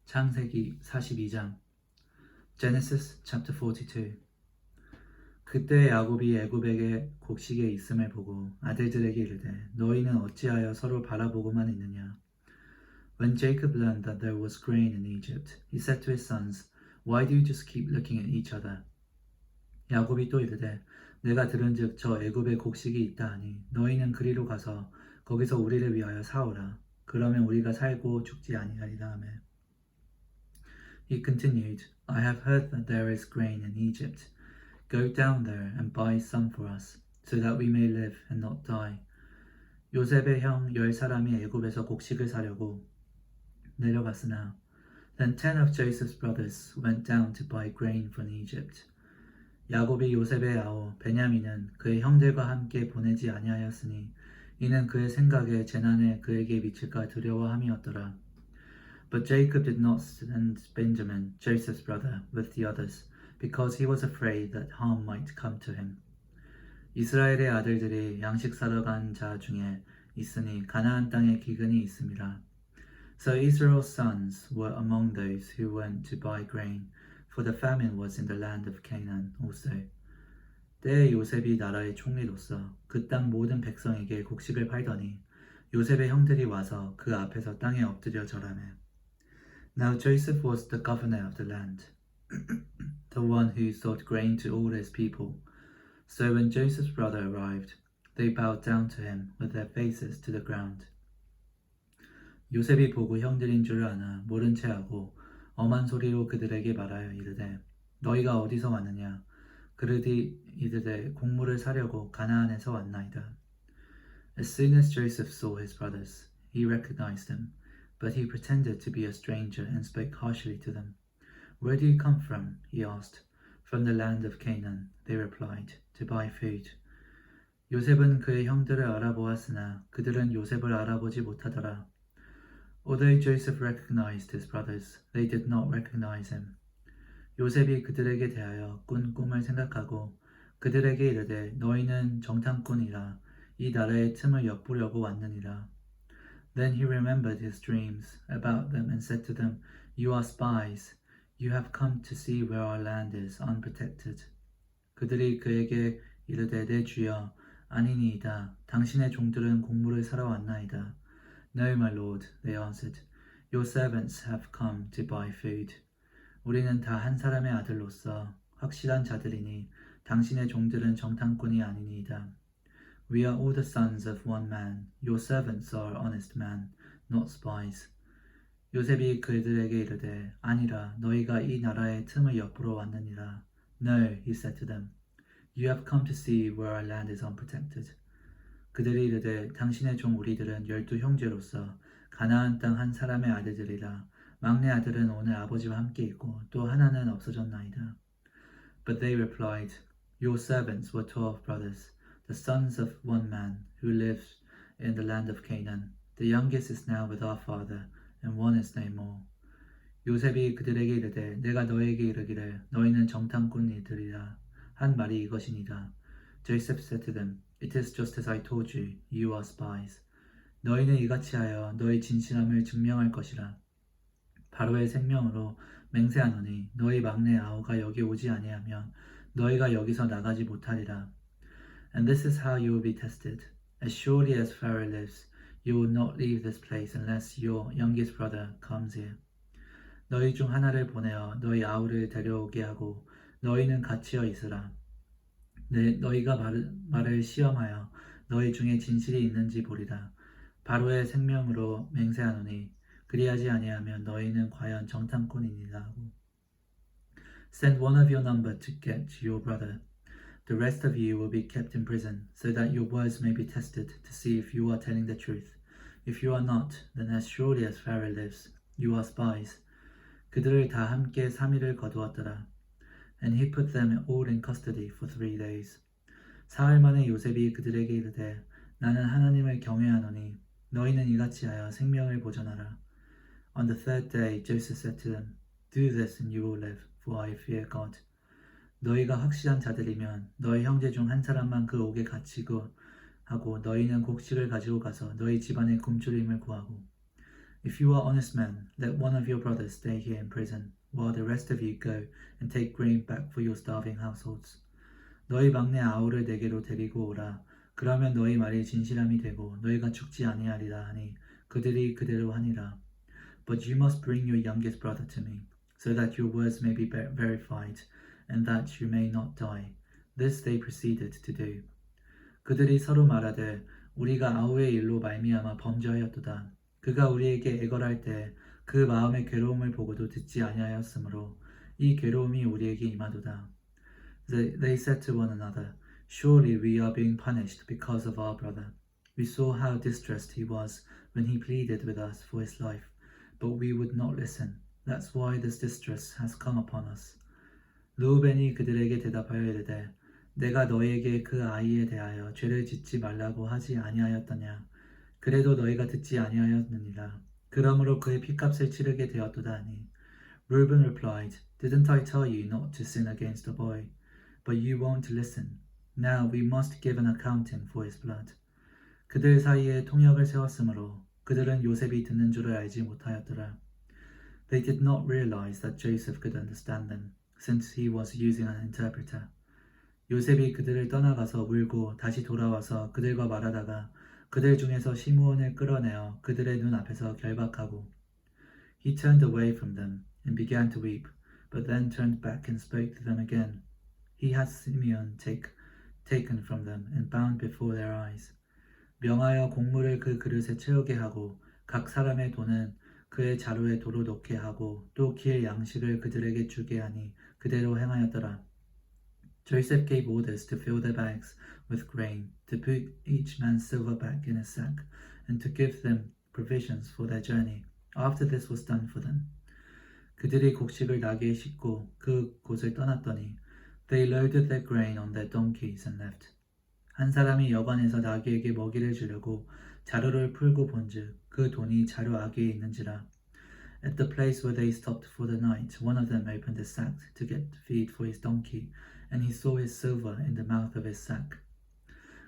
창세기 42장 Genesis chapter 42 그때 야곱이 애굽에게 곡식에 있음을 보고 아들들에게 이르되 너희는 어찌하여 서로 바라보고만 있느냐. When Jacob learned that there was grain in Egypt, he said to his sons, Why do you just keep looking at each other? 야곱이 또 이르되 내가 들은즉 저 애굽에 곡식이 있다 하니 너희는 그리로 가서 거기서 우리를 위하여 사오라. 그러면 우리가 살고 죽지 아니하리라 하며 He continued, I have heard that there is grain in Egypt. Go down there and buy some for us, so that we may live and not die. 요셉의 형 10사람이 애굽에서 곡식을 사려고 내려갔으나 Then 10 of Joseph's brothers went down to buy grain from Egypt. 야곱이 요셉의 아우 베냐민은 그의 형들과 함께 보내지 아니하였으니 이는 그의 생각에 재난에 그에게 미칠까 두려워함이었더라. But Jacob did not send Benjamin, Joseph's brother, with the others, because he was afraid that harm might come to him. 이스라엘의 아들들이 양식 사러 간 자 중에 있으니 가나안 땅에 기근이 있음이라. So Israel's sons were among those who went to buy grain, for the famine was in the land of Canaan also. 때에 요셉이 나라의 총리로서 그 땅 모든 백성에게 곡식을 팔더니 요셉의 형들이 와서 그 앞에서 땅에 엎드려 절하매. Now Joseph was the governor of the land, the one who sold grain to all his people. So when Joseph's brother arrived, they bowed down to him with their faces to the ground. 요셉이 보고 형들인 줄 아나 모른 체하고 엄한 소리로 그들에게 말하여 이르되 너희가 어디서 왔느냐. 그러디 이르되 곡물을 사려고 가나안에서 왔나이다. As soon as Joseph saw his brothers, he recognized them. But he pretended to be a stranger and spoke harshly to them. Where do you come from? He asked. From the land of Canaan, they replied, to buy food. 요셉은 그의 형들을 알아보았으나 그들은 요셉을 알아보지 못하더라. Although Joseph recognized his brothers, they did not recognize him. 요셉이 그들에게 대하여 꾼 꿈을 생각하고 그들에게 이르되 너희는 정탐꾼이라 이 나라의 틈을 엿보려고 왔느니라. Then he remembered his dreams about them and said to them, You are spies. You have come to see where our land is unprotected. 그들이 그에게 이르되 내 주여 아니니이다. 당신의 종들은 곡물을 사러 왔나이다. No, my lord, they answered. Your servants have come to buy food. 우리는 다 한 사람의 아들로서 확실한 자들이니 당신의 종들은 정탐꾼이 아니니이다. We are all the sons of one man. Your servants are honest men, not spies. 요셉이 그들에게 이르되 아니라 너희가 이 나라의 틈을 엿보러 왔느니라. No, he said to them. You have come to see where our land is unprotected. 그들이 이르되 당신의 종 우리들은 12 형제로서 가나안 땅 한 사람의 아들들이라. 막내 아들은 오늘 아버지와 함께 있고 또 하나는 없어졌나이다. But they replied, Your servants were 12 brothers. The sons of one man who lives in the land of Canaan. The youngest is now with our father, and one is no more. 요셉이 그들에게 이르되 내가 너에게 이르기를 너희는 정탐꾼이들이라 한 말이 이것이니라. Joseph said to them, It is just as I told you, you are spies. 너희는 이같이 하여 너희 진실함을 증명할 것이라. 바로의 생명으로 맹세하노니 너희 막내 아우가 여기 오지 아니하면 너희가 여기서 나가지 못하리라. And this is how you will be tested. As surely as Pharaoh lives, you will not leave this place unless your youngest brother comes here. 너희 중 하나를 보내어 너희 아우를 데려오게 하고 너희는 갇히어 있으라. 너희가 말을 시험하여 너희 중에 진실이 있는지 보리라. 바로의 생명으로 맹세하노니 그리하지 아니하면 너희는 과연 정탐꾼이니라 하고. Send one of your number to get your brother. The rest of you will be kept in prison, so that your words may be tested to see if you are telling the truth. If you are not, then as surely as Pharaoh lives, you are spies. 그들을 다 함께 3일을 거두었더라. And he put them all in custody for 3 days. 사흘 만에 요셉이 그들에게 이르되 나는 하나님을 경외하노니 너희는 이같이 하여 생명을 보존하라. On the 3rd day Joseph said to them, Do this and you will live, for I fear God. 너희가 확실한 자들이면 너희 형제 중 한 사람만 그 옥에 갇히고 하고 너희는 곡식을 가지고 가서 너희 집안의 굶주림을 구하고 If you are honest men, let one of your brothers stay here in prison, while the rest of you go and take grain back for your starving households. 너희 막내 아우를 내게로 데리고 오라. 그러면 너희 말이 진실함이 되고 너희가 죽지 아니하리라 하니 그들이 그대로 하니라. But you must bring your youngest brother to me, so that your words may be verified, and that you may not die. This they proceeded to do. 그들이 서로 말하되 우리가 아우의 일로 말미암아 범죄하였도다. 그가 우리에게 애걸할 때 그 마음의 괴로움을 보고도 듣지 아니하였으므로 이 괴로움이 우리에게 임하도다. They said to one another, Surely we are being punished because of our brother. We saw how distressed he was when he pleaded with us for his life, but we would not listen. That's why this distress has come upon us. 르우벤이 그들에게 대답하여 이르되 내가 너희에게 그 아이에 대하여 죄를 짓지 말라고 하지 아니하였더냐. 그래도 너희가 듣지 아니하였느니라. 그러므로 그의 핏값을 치르게 되었도다 하니. Reuben replied, Didn't I tell you not to sin against the boy? But you won't listen. Now we must give an accounting for his blood. 그들 사이에 통역을 세웠으므로 그들은 요셉이 듣는 줄을 알지 못하였더라. They did not realize that Joseph could understand them, since he was using an interpreter. 요셉이 그들을 떠나가서 울고 다시 돌아와서 그들과 말하다가 그들 중에서 시므온을 끌어내어 그들의 눈 앞에서 결박하고 He turned away from them and began to weep, but then turned back and spoke to them again. He had Simeon taken from them and bound before their eyes. 명하여 곡물을 그 그릇에 채우게 하고 각 사람의 돈은 그의 자루에 도로 놓게 하고 또 길 양식을 그들에게 주게 하니 그대로 행하였더라. Joseph gave orders to fill their bags with grain, to put each man's silver back in his sack, and to give them provisions for their journey. After this was done for them. 그들이 곡식을 나귀에 싣고 그 곳을 떠났더니 They loaded their grain on their donkeys and left. 한 사람이 여관에서 나귀에게 먹이를 주려고 자루를 풀고 본즉 그 돈이 자루 아귀에 있는지라. At the place where they stopped for the night, one of them opened his sack to get feed for his donkey, and he saw his silver in the mouth of his sack.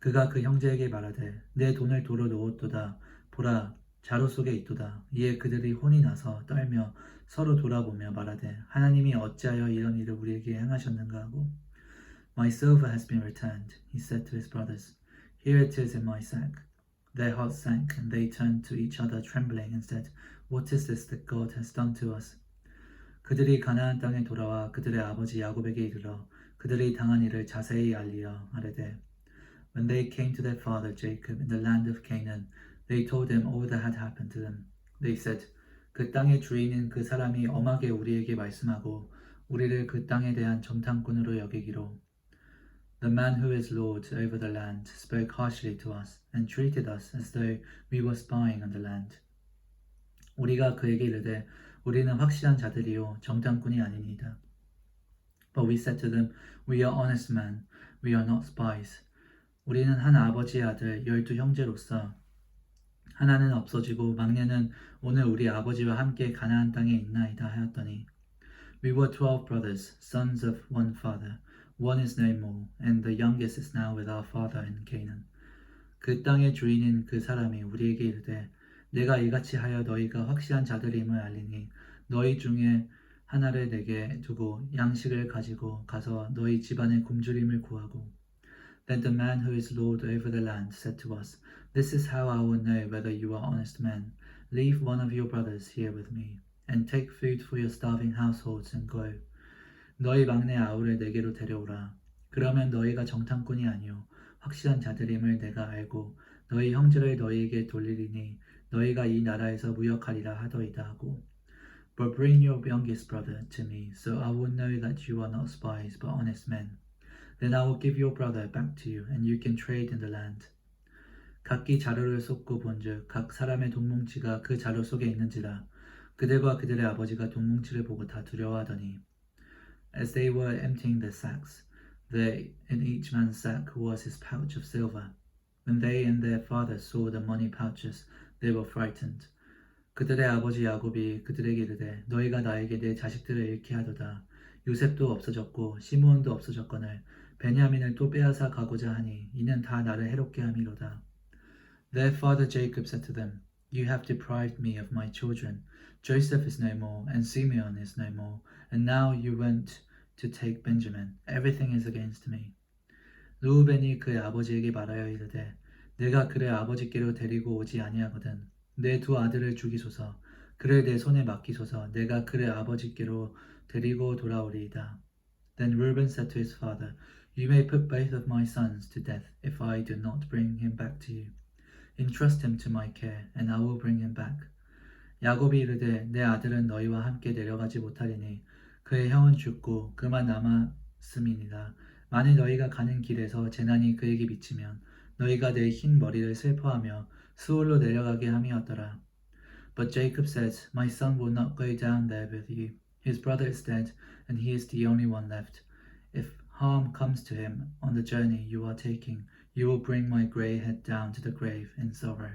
그가 그 형제에게 말하되 내 돈을 도로 놓았도다. 보라, 자루 속에 있도다. 이에 그들이 혼이 나서 떨며 서로 돌아보며 말하되 하나님이 어찌하여 이런 일을 우리에게 행하셨는가 하고 My silver has been returned, he said to his brothers. Here it is in my sack. Their hearts sank, and they turned to each other trembling and said, What is this that God has done to us? 그들이 가나안 땅에 돌아와 그들의 아버지 야곱에게 이르러 그들이 당한 일을 자세히 알리어 아뢰되 When they came to their father Jacob in the land of Canaan, they told him all that had happened to them. They said, 그 땅의 주인인 그 사람이 엄하게 우리에게 말씀하고 우리를 그 땅에 대한 정탐꾼으로 여기기로 The man who is Lord over the land spoke harshly to us and treated us as though we were spying on the land. 우리가 그에게 이르되 우리는 확실한 자들이요 정탐꾼이 아니니이다. But we said to them, We are honest men, we are not spies. 우리는 한 아버지의 아들 12 형제로서 하나는 없어지고 막내는 오늘 우리 아버지와 함께 가나안 땅에 있나이다 하였더니 We were 12 brothers, sons of one father. One is no more, and the youngest is now with our father in Canaan. 그 땅의 주인인 그 사람이 우리에게 이르되 내가 이같이 하여 너희가 확실한 자들임을 알리니 너희 중에 하나를 내게 두고 양식을 가지고 가서 너희 집안의 굶주림을 구하고 Then the man who is Lord over the land said to us, This is how I will know whether you are honest men. Leave one of your brothers here with me, and take food for your starving households and go. 너희 막내 아우를 내게로 데려오라. 그러면 너희가 정탐꾼이 아니요 확실한 자들임을 내가 알고 너희 형제를 너희에게 돌리리니 너희가 이 나라에서 무역하리라 하더이다 하고 But bring your youngest brother to me, so I will know that you are not spies but honest men. Then I will give your brother back to you, and you can trade in the land. 각기 자루를 쏟고 본즉 각 사람의 돈뭉치가 그 자루 속에 있는지라 그들과 그들의 아버지가 돈뭉치를 보고 다 두려워하더니 As they were emptying their sacks, there in each man's sack was his pouch of silver. When they and their father saw the money pouches, they were frightened. 그들의 아버지 야곱이 그들에게 이르되 너희가 나에게 내 자식들을 잃게 하도다. 요셉도 없어졌고 시므온도 없어졌거늘 베냐민을 또 빼앗아 가고자 하니 이는 다 나를 해롭게 함이로다. Their father Jacob said to them, You have deprived me of my children. Joseph is no more, and Simeon is no more, and now you went to take Benjamin. Everything is against me. 르우벤이 그의 아버지에게 말하여 이르되 내가 그를 아버지께로 데리고 오지 아니하거든. 내 두 아들을 죽이소서. 그를 내 손에 맡기소서. 내가 그를 아버지께로 데리고 돌아오리이다. Then Reuben said to his father, You may put both of my sons to death if I do not bring him back to you. Entrust him to my care, and I will bring him back. 야곱이 이르되 내 아들은 너희와 함께 내려가지 못하리니 그의 형은 죽고 그만 남았음이니라. 만일 너희가 가는 길에서 재난이 그에게 미치면 너희가 내 흰 머리를 슬퍼하며 수울로 내려가게 함이었더라. But Jacob said, My son will not go down there with you. His brother is dead, and he is the only one left. If harm comes to him on the journey you are taking, you will bring my grey head down to the grave in sorrow.